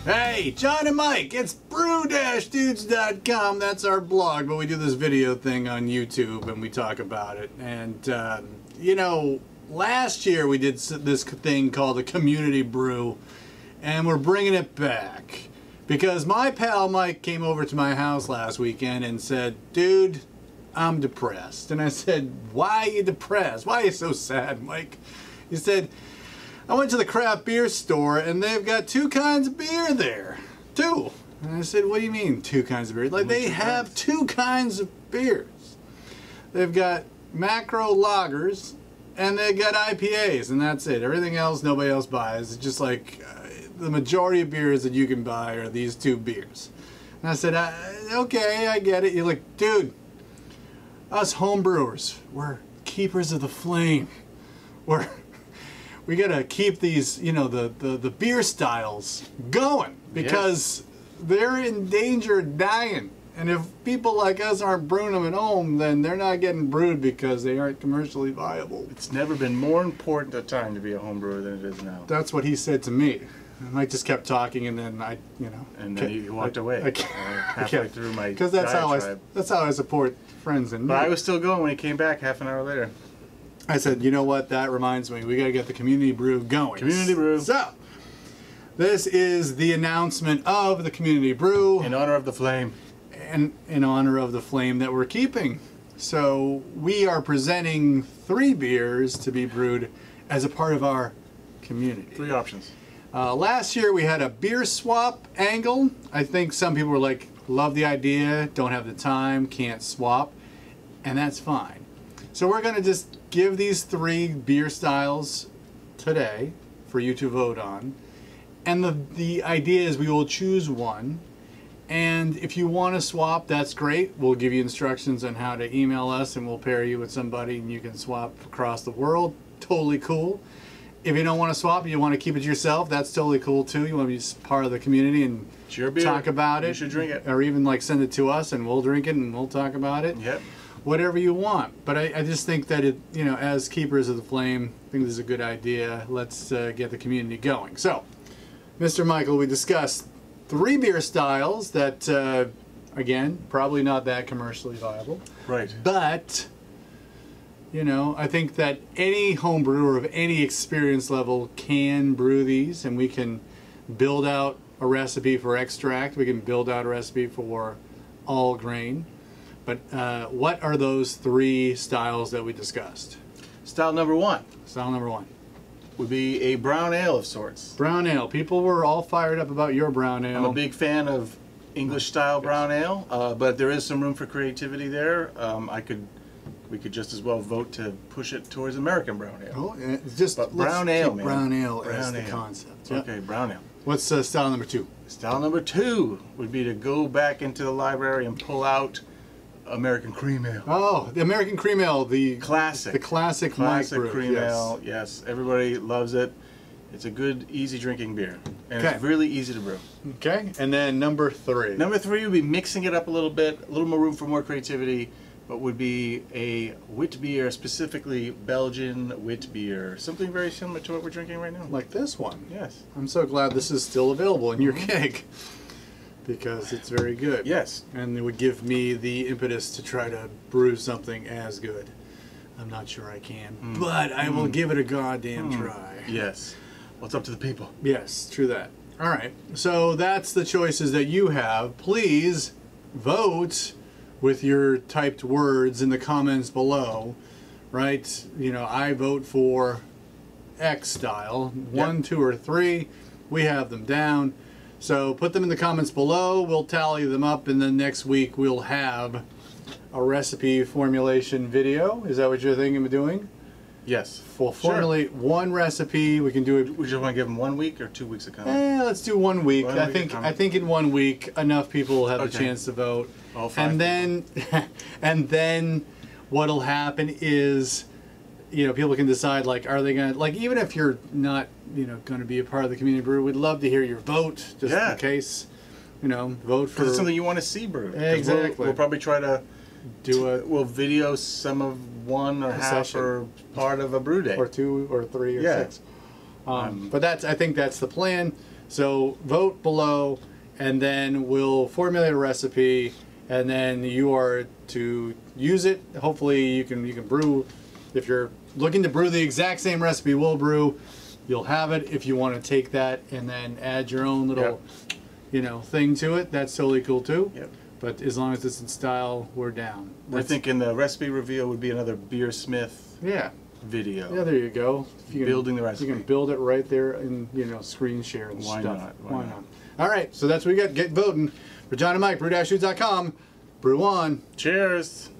Hey, John and Mike, it's brew-dudes.com. That's our blog, but we do this video thing on YouTube and we talk about it. And, you know, last year we did this thing called the Community Brew, and we're bringing it back. Because my pal Mike came over to my house last weekend and said, dude, I'm depressed. And I said, why are you depressed? Why are you so sad, Mike? He said, I went to the craft beer store and they've got two kinds of beer there. Two. And I said, what do you mean two kinds of beer? Like, they have two kinds of beers. They've got macro lagers and they've got IPAs, and that's it. Everything else nobody else buys. It's just like the majority of beers that you can buy are these two beers. And I said, okay, I get it. You're like, dude, us homebrewers, we're keepers of the flame. We gotta keep these, you know, the beer styles going, because they're in danger of dying. And if people like us aren't brewing them at home, then they're not getting brewed because they aren't commercially viable. It's never been more important a time to be a home brewer than it is now. That's what he said to me. And I just kept talking, and then And then you walked away halfway through my because that's how I support friends and me. But I was still going when he came back half an hour later. I said, you know what, that reminds me, we got to get the Community Brew going. Community Brew. So, this is the announcement of the Community Brew. In honor of the flame. And in honor of the flame that we're keeping. So, we are presenting 3 beers to be brewed as a part of our community. 3 options. Last year we had a beer swap angle. I think some people were like, love the idea, don't have the time, can't swap, and that's fine. So we're going to just give these 3 beer styles today for you to vote on. And the idea is we will choose one. And if you want to swap, that's great. We'll give you instructions on how to email us, and we'll pair you with somebody and you can swap across the world. Totally cool. If you don't want to swap and you want to keep it yourself, that's totally cool too. You want to be part of the community and talk about it. You should drink it. Or even like send it to us and we'll drink it and we'll talk about it. Yep. Whatever you want. But I just think that, you know, as keepers of the flame, I think this is a good idea. Let's get the community going. So, Mr. Michael, we discussed 3 beer styles that, again, probably not that commercially viable. Right. But, you know, I think that any home brewer of any experience level can brew these, and we can build out a recipe for extract. We can build out a recipe for all grain. But what are those 3 styles that we discussed? Style number 1. Style number 1 would be a brown ale of sorts. Brown ale. People were all fired up about your brown ale. I'm a big fan of English style brown ale, but there is some room for creativity there. We could just as well vote to push it towards American brown ale. Oh, it's just brown ale, man. Brown ale brown as ale. The concept. Yep. Okay, brown ale. What's style number 2? Style number 2 would be to go back into the library and pull out American cream ale. Oh, the American cream ale, the classic. The classic cream ale. Yes, everybody loves it. It's a good, easy drinking beer, and it's really easy to brew. Okay, and then number 3. Number 3 would be mixing it up a little bit, a little more room for more creativity, but would be a wit beer, specifically Belgian wit beer, something very similar to what we're drinking right now. Like this one. Yes. I'm so glad this is still available in your keg, because it's very good. Yes. And it would give me the impetus to try to brew something as good. I'm not sure I can, but I will give it a goddamn try. Yes. Well, it's up to the people. Yes, true that. All right. So that's the choices that you have. Please vote with your typed words in the comments below, right? You know, I vote for X style. 1, 2, or 3. We have them down. So put them in the comments below. We'll tally them up, and then next week we'll have a recipe formulation video. Is that what you're thinking of doing? Yes. We'll formulate one recipe. We can do it. We just want to give them 1 week or 2 weeks of comment? Let's do 1 week. I think in 1 week enough people will have a chance to vote. All 5 and then what'll happen is, you know, people can decide, like, are they gonna, like, even if you're not, you know, going to be a part of the Community Brew, we'd love to hear your vote, just in case, you know, vote for. Because it's something you want to see brewed. Exactly. We'll probably try to we'll video some of one or half session. or part of a brew day, or 2 or 3 or 6. But I think that's the plan. So vote below, and then we'll formulate a recipe, and then you are to use it. Hopefully you can brew. If you're looking to brew the exact same recipe we'll brew, you'll have it. If you want to take that and then add your own little, you know, thing to it, that's totally cool too. Yep. But as long as it's in style, we're down. We're thinking the recipe reveal would be another BeerSmith video. Yeah, there you go. Building the recipe. You can build it right there in, you know, screen share and Why stuff. not? Why not? All right, so that's what we got. Get voting. For John and Mike, brew-foods.com. Brew on. Cheers.